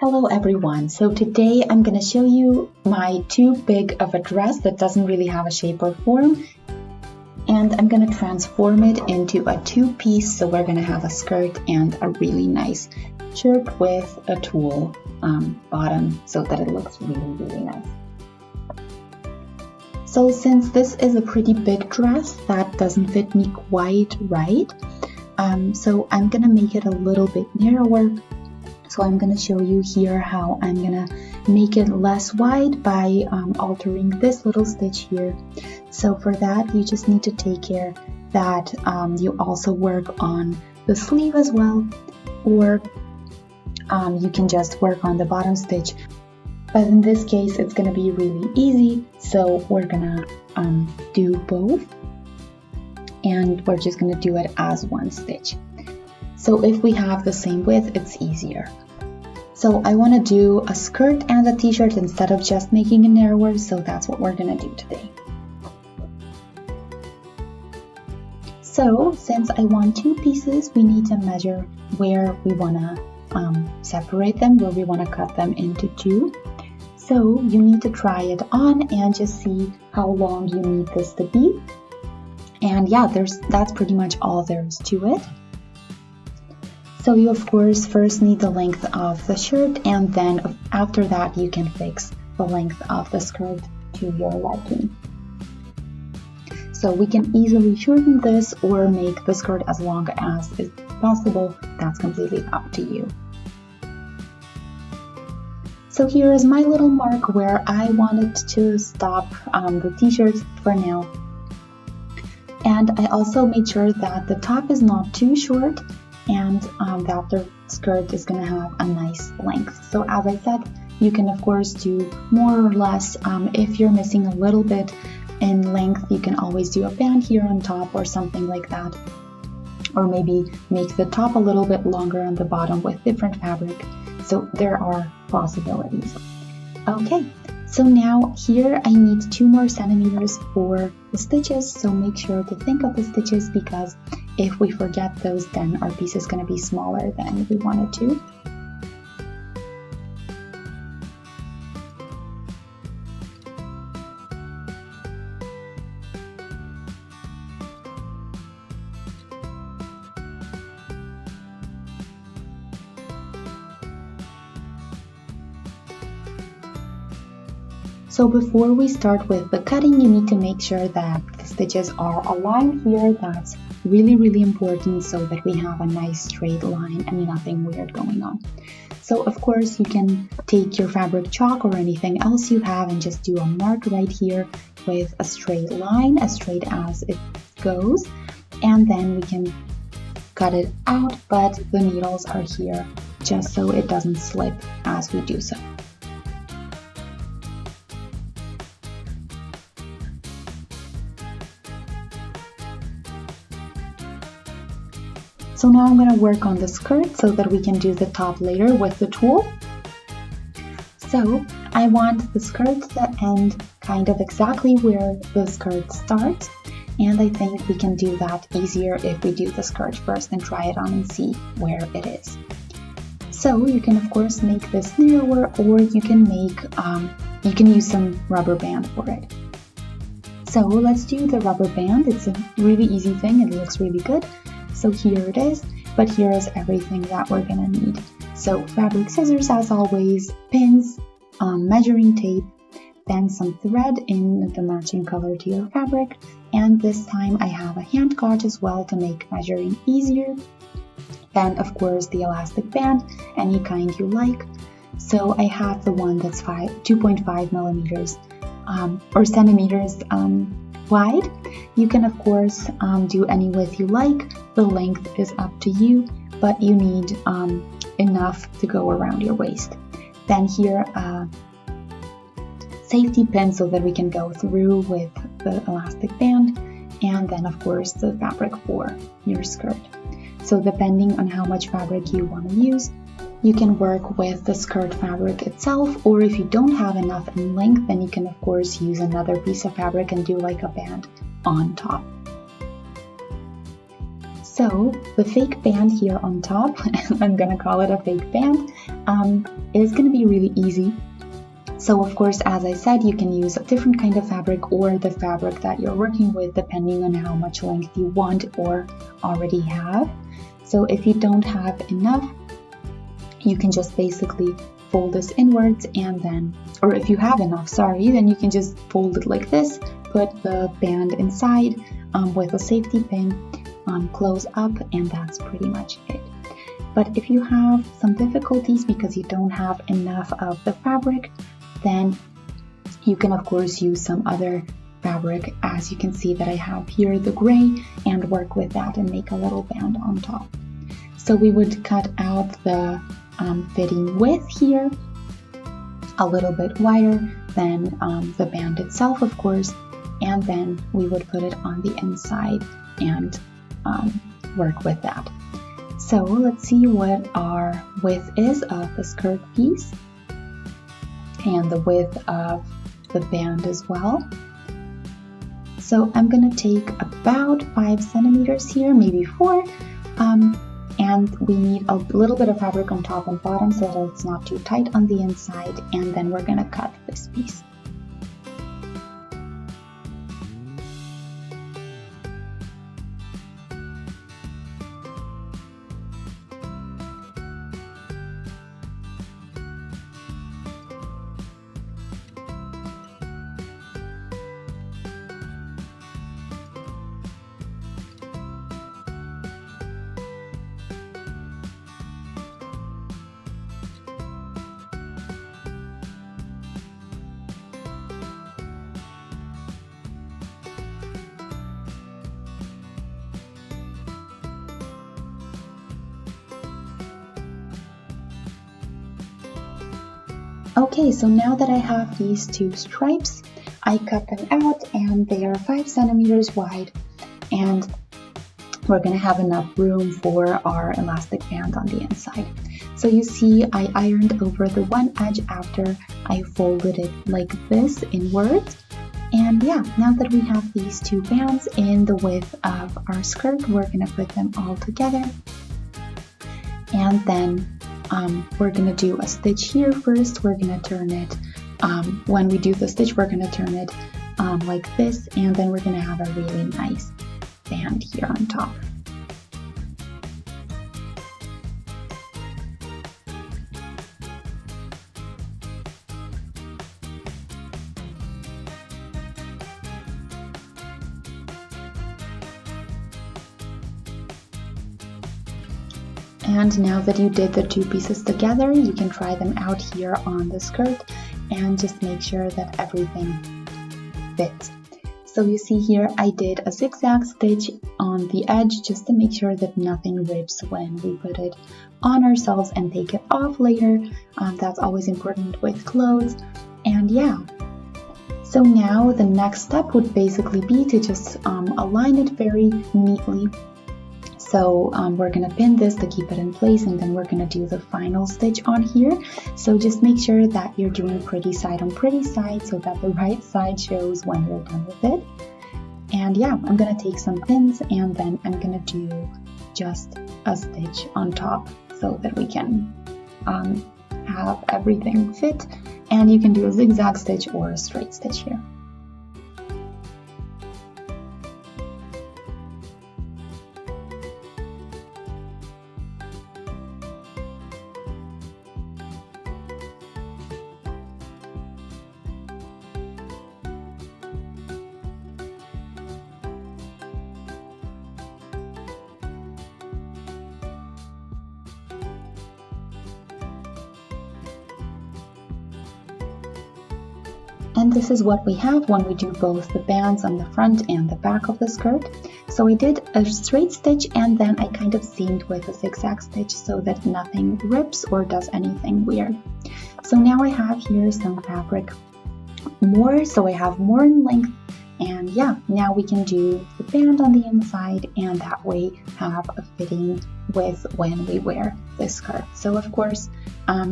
Hello everyone, so today I'm going to show you my too big of a dress that doesn't really have a shape or form, and I'm going to transform it into a two-piece. So we're going to have a skirt and a really nice shirt with a tulle bottom so that it looks really nice. So since this is a pretty big dress that doesn't fit me quite right, so I'm going to make it a little bit narrower. So I'm going to show you here how I'm going to make it less wide by altering this little stitch here. So for that, you just need to take care that you also work on the sleeve as well, or you can just work on the bottom stitch. But in this case, it's going to be really easy. So we're going to do both, and we're just going to do it as one stitch. So if we have the same width, it's easier. So I want to do a skirt and a t-shirt instead of just making it narrower, so that's what we're going to do today. So since I want two pieces, we need to measure where we want to separate them, where we want to cut them into two. So you need to try it on and just see how long you need this to be. And yeah, that's pretty much all there is to it. So you of course first need the length of the shirt, and then after that you can fix the length of the skirt to your liking. So we can easily shorten this or make the skirt as long as is possible. That's completely up to you. So here is my little mark where I wanted to stop the t-shirt for now. And I also made sure that the top is not too short, and that the skirt is going to have a nice length. So as I said, you can of course do more or less. If you're missing a little bit in length, you can always do a band here on top or something like that, or maybe make the top a little bit longer on the bottom with different fabric. So there are possibilities. Okay, so now here I need 2 more centimeters for the stitches, so make sure to think of the stitches, because if we forget those, then our piece is going to be smaller than we want it to. So before we start with the cutting, you need to make sure that the stitches are aligned here. That's really important, so that we have a nice straight line and nothing weird going on. So of course you can take your fabric chalk or anything else you have and just do a mark right here with a straight line, as straight as it goes, and then we can cut it out, but the needles are here just so it doesn't slip as we do so. So now I'm going to work on the skirt so that we can do the top later with the tulle. So I want the skirt to end kind of exactly where the skirt starts, and I think we can do that easier if we do the skirt first and try it on and see where it is. So you can of course make this narrower, or you can use some rubber band for it. So let's do the rubber band. It's a really easy thing. It looks really good. So here it is, but here is everything that we're gonna need. So fabric scissors as always, pins, measuring tape, then some thread in the matching color to your fabric, and this time I have a hand gauge as well to make measuring easier. Then of course the elastic band, any kind you like. So I have the one that's 2.5 millimeters or centimeters wide. You can of course do any width you like. The length is up to you, but you need enough to go around your waist. Then here safety pin so that we can go through with the elastic band, and then of course the fabric for your skirt. So depending on how much fabric you want to use, you can work with the skirt fabric itself, or if you don't have enough in length, then you can of course use another piece of fabric and do like a band on top. So the fake band here on top, I'm gonna call it a fake band, is gonna be really easy. So of course, as I said, you can use a different kind of fabric or the fabric that you're working with depending on how much length you want or already have. So if you don't have enough, you can just basically fold this inwards and then, or if you have enough, sorry, then you can just fold it like this, put the band inside with a safety pin, close up, and that's pretty much it. But if you have some difficulties because you don't have enough of the fabric, then you can of course use some other fabric, as you can see that I have here, the gray, and work with that and make a little band on top. So we would cut out the fitting width here a little bit wider than the band itself, of course, and then we would put it on the inside and work with that. So let's see what our width is of the skirt piece and the width of the band as well. So I'm gonna take about 5 centimeters here, maybe 4, and we need a little bit of fabric on top and bottom so that it's not too tight on the inside, and then we're gonna cut this piece. Okay, so now that I have these 2 stripes, I cut them out and they are 5 centimeters wide, and we're gonna have enough room for our elastic band on the inside. So you see I ironed over the one edge after I folded it like this inwards. And yeah, now that we have these 2 bands in the width of our skirt, we're gonna put them all together. And then we're gonna do a stitch here first. We're gonna turn it, when we do the stitch, we're gonna turn it like this, and then we're gonna have a really nice band here on top. And now that you did the 2 pieces together, you can try them out here on the skirt and just make sure that everything fits. So you see here I did a zigzag stitch on the edge just to make sure that nothing rips when we put it on ourselves and take it off later. That's always important with clothes. And yeah, so now the next step would basically be to just align it very neatly. So we're gonna pin this to keep it in place, and then we're gonna do the final stitch on here. So just make sure that you're doing pretty side on pretty side so that the right side shows when you're done with it. And yeah, I'm gonna take some pins and then I'm gonna do just a stitch on top so that we can have everything fit. And you can do a zigzag stitch or a straight stitch here. And this is what we have when we do both the bands on the front and the back of the skirt. So I did a straight stitch and then I kind of seamed with a zigzag stitch so that nothing rips or does anything weird. So now I have here some fabric more, so I have more in length, And yeah, now we can do the band on the inside and that way have a fitting with when we wear this skirt. So of course,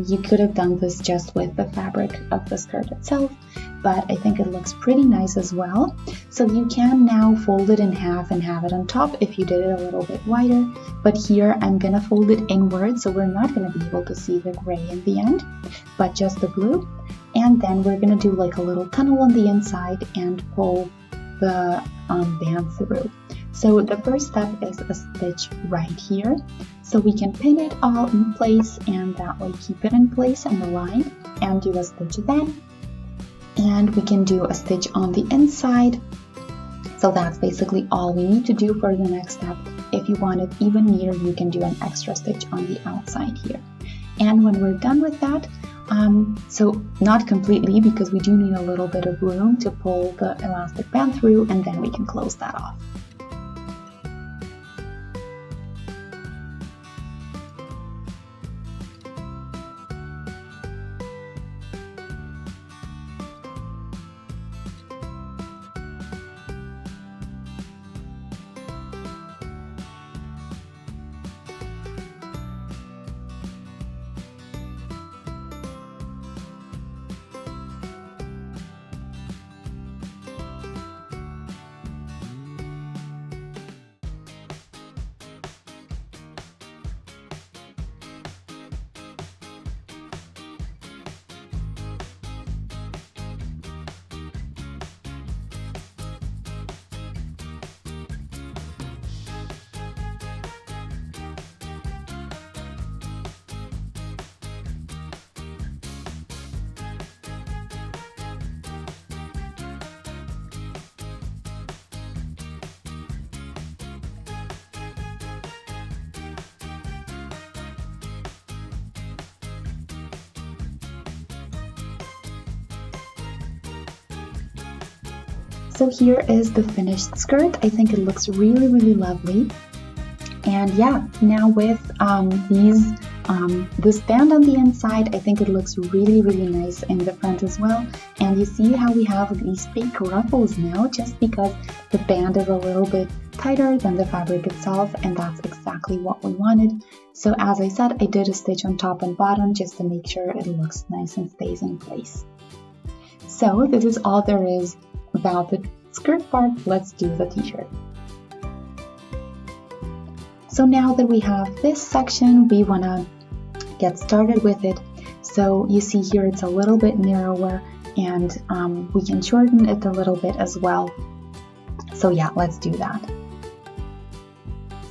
you could have done this just with the fabric of the skirt itself, but I think it looks pretty nice as well. So you can now fold it in half and have it on top if you did it a little bit wider, but here I'm gonna fold it inward, so we're not gonna be able to see the gray in the end, but just the blue. And then we're gonna do like a little tunnel on the inside and pull the band through. So the first step is a stitch right here. So we can pin it all in place and that way keep it in place and aligned, and do a stitch then. And we can do a stitch on the inside. So that's basically all we need to do for the next step. If you want it even neater, you can do an extra stitch on the outside here. And when we're done with that, so not completely, because we do need a little bit of room to pull the elastic band through, and then we can close that off. So here is the finished skirt. I think it looks really, really lovely. And yeah, now with this band on the inside, I think it looks really, really nice in the front as well. And you see how we have these fake ruffles now, just because the band is a little bit tighter than the fabric itself, and that's exactly what we wanted. So as I said, I did a stitch on top and bottom just to make sure it looks nice and stays in place. So this is all there is about the skirt part. Let's do the t-shirt. So now that we have this section, we want to get started with it. So you see here it's a little bit narrower, and we can shorten it a little bit as well. So yeah, let's do that.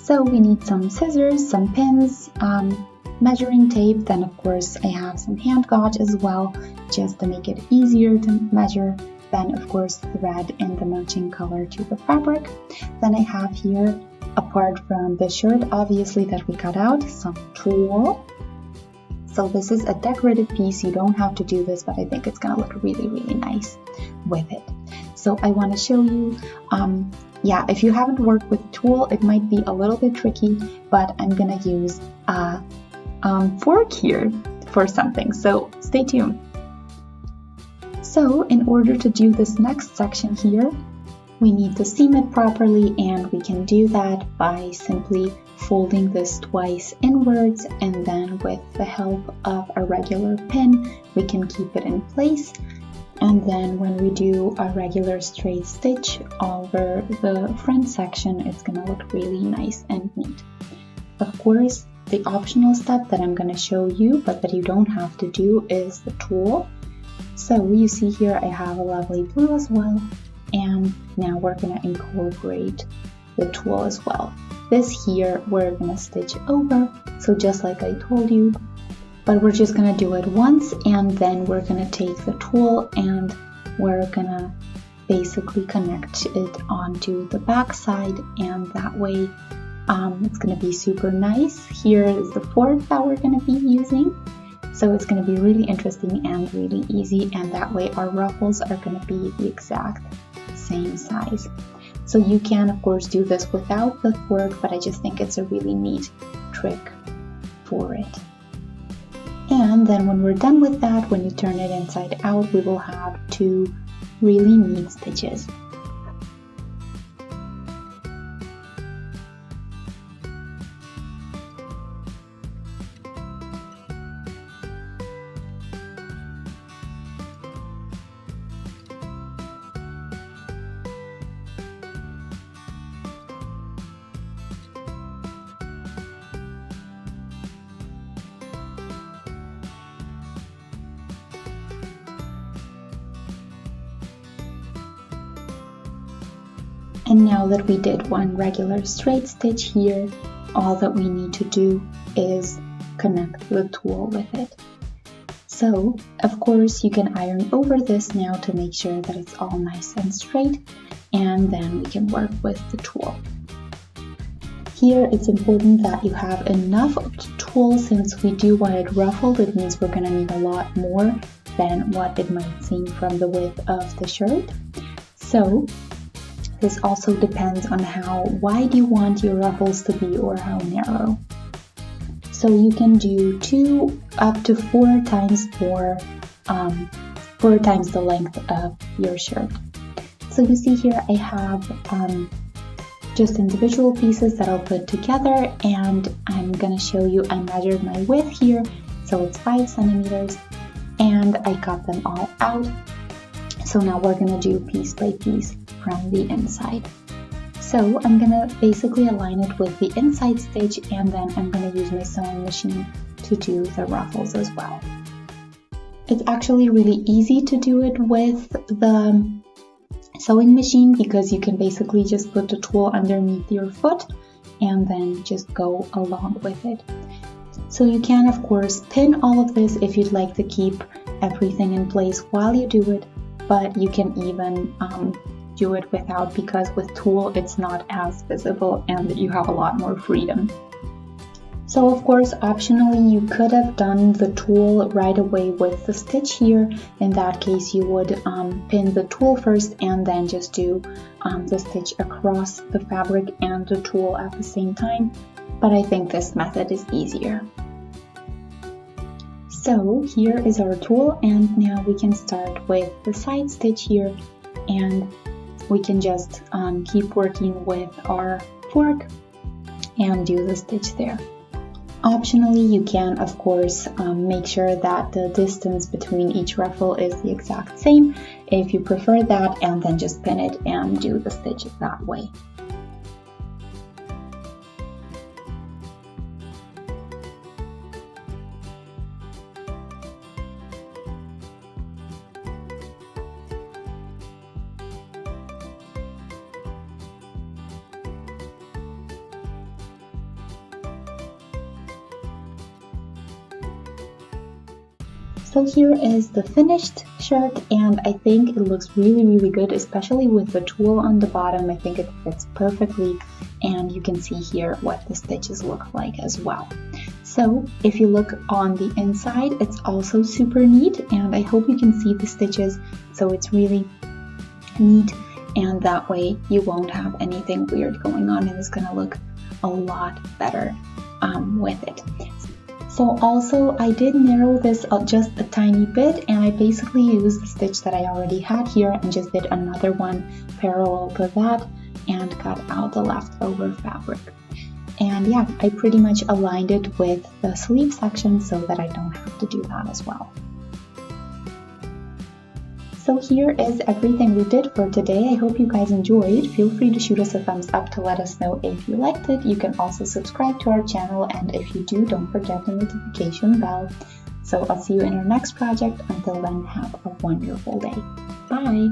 So we need some scissors, some pins, measuring tape, then of course I have some hand gauze as well, just to make it easier to measure. Then of course thread and the matching color to the fabric. Then I have here, apart from the shirt obviously that we cut out, some tulle. So this is a decorative piece, you don't have to do this, but I think it's gonna look really, really nice with it. So I want to show you, yeah, if you haven't worked with tulle, it might be a little bit tricky, but I'm gonna use a fork here for something, so stay tuned. So in order to do this next section here, we need to seam it properly, and we can do that by simply folding this twice inwards, and then with the help of a regular pin, we can keep it in place. And then when we do a regular straight stitch over the front section, it's gonna look really nice and neat. Of course, the optional step that I'm gonna show you, but that you don't have to do, is the tulle. So you see here I have a lovely blue as well, and now we're gonna incorporate the tulle as well. This here we're gonna stitch over, so just like I told you, but we're just gonna do it once, and then we're gonna take the tulle and we're gonna basically connect it onto the back side, and that way it's gonna be super nice. Here is the fork that we're gonna be using. So it's going to be really interesting and really easy, and that way our ruffles are going to be the exact same size. So you can of course do this without the fork, but I just think it's a really neat trick for it. And then when we're done with that, when you turn it inside out, we will have two really neat stitches. And now that we did one regular straight stitch here, all that we need to do is connect the tulle with it. So, of course, you can iron over this now to make sure that it's all nice and straight, and then we can work with the tulle. Here, it's important that you have enough of the tulle. Since we do want it ruffled, it means we're gonna need a lot more than what it might seem from the width of the shirt. So, this also depends on how wide you want your ruffles to be or how narrow. So you can do 2 up to 4 times more, 4 times the length of your shirt. So you see here I have just individual pieces that I'll put together, and I'm gonna show you, I measured my width here, so it's 5 centimeters, and I cut them all out. So now we're gonna do piece by piece from the inside. So I'm gonna basically align it with the inside stitch, and then I'm gonna use my sewing machine to do the ruffles as well. It's actually really easy to do it with the sewing machine because you can basically just put the tulle underneath your foot and then just go along with it. So you can of course pin all of this if you'd like to keep everything in place while you do it, but you can even do it without, because with tulle it's not as visible and you have a lot more freedom. So of course optionally you could have done the tulle right away with the stitch here. In that case you would pin the tulle first and then just do the stitch across the fabric and the tulle at the same time, but I think this method is easier. So here is our tulle, and now we can start with the side stitch here, and we can just keep working with our fork and do the stitch there. Optionally, you can of course make sure that the distance between each ruffle is the exact same if you prefer that, and then just pin it and do the stitches that way. So here is the finished shirt, and I think it looks really good, especially with the tulle on the bottom. I think it fits perfectly, and you can see here what the stitches look like as well. So if you look on the inside, it's also super neat, and I hope you can see the stitches. So it's really neat, and that way you won't have anything weird going on, and it's gonna look a lot better with it. So also I did narrow this just a tiny bit, and I basically used the stitch that I already had here and just did another one parallel to that and cut out the leftover fabric. And yeah, I pretty much aligned it with the sleeve section so that I don't have to do that as well. So here is everything we did for today. I hope you guys enjoyed. Feel free to shoot us a thumbs up to let us know if you liked it. You can also subscribe to our channel, and if you do, don't forget the notification bell. So I'll see you in our next project. Until then, have a wonderful day. Bye!